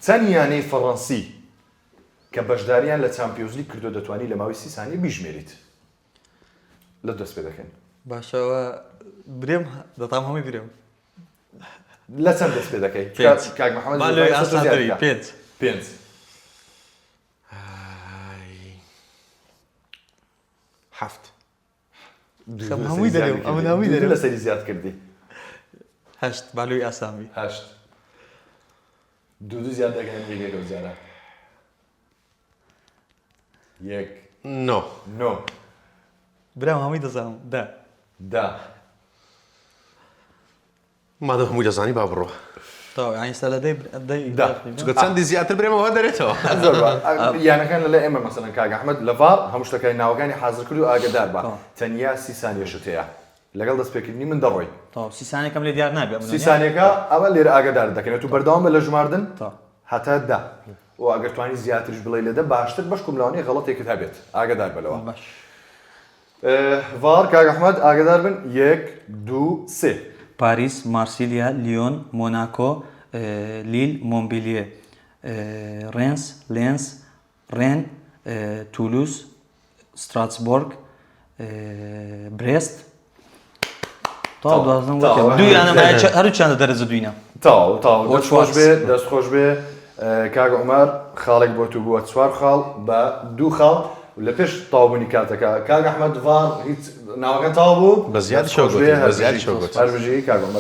چەند یانەی فەڕەنسی کە بەشداریان لە چامپیۆنز لیگ کردو دەتوانی لە ماوەی 30 سانیە بیژمێریت لە دەست پێ دەکەین باشەوە برێم دەتام هەمووی برێم لە چەند دەست پێ دەکەی کاک محەممەد مالۆی ئاسادری 5 7 هەمووی دەرێم ئەمە هەمووی دەرێم لە سەری زیاد کردی 8 بالۆی ئاسامی 8 دوو زیاد دەگەین یەکێکە جارە 1 9 برام هەمووی دەزانم دا مادەم هەمووی دەزانی با بڕۆ تا ئەستا لە چونکە چەندی زیاتر برێمەوە دەرێتەوە یانەکان لە ئێمە مەسەلەن کاک ئەحمەد لە ڤار هەموو شتەکانی ناوەکانی حازر کرد و ئاگدار بە تەنیا 30 سانیەشت هەیە لەگەڵ دەستپێکردنی من دەڕۆی 30 سانێکم لێ دیار نابێت 30 سانیەکە ئەوە لێرە ئاگدار دەکەنێت و بەردەوام بە لە ژماردن هەتا دا و ئەگەر توانی زیاترش بڵێ لەدە باشتر بەش کوملاوانی غەڵەتێکت هەبێت ئاگدار بەلەوە ڤار کاک ئەحمەد ئاگدار بن 1 2 3 پاریس مارسیلیا لیۆن مۆناکۆ لیل مۆمبیلیێ ڕێنس لێنس ڕێن تولوس ستراسبۆرگ برێست هەروچیان دەرەجە دوینە تاو دەستخۆش بێ کاک عومەر خاڵێک بۆ تو بووە 4 خاڵ بە 2 خاڵ لە پێش تاوبوونی کاتەکە کاک ئەحمەد ڤار هیچ ناوەکان تاو بوو بە زیاد شەو گوت هەربژی کاک عومەر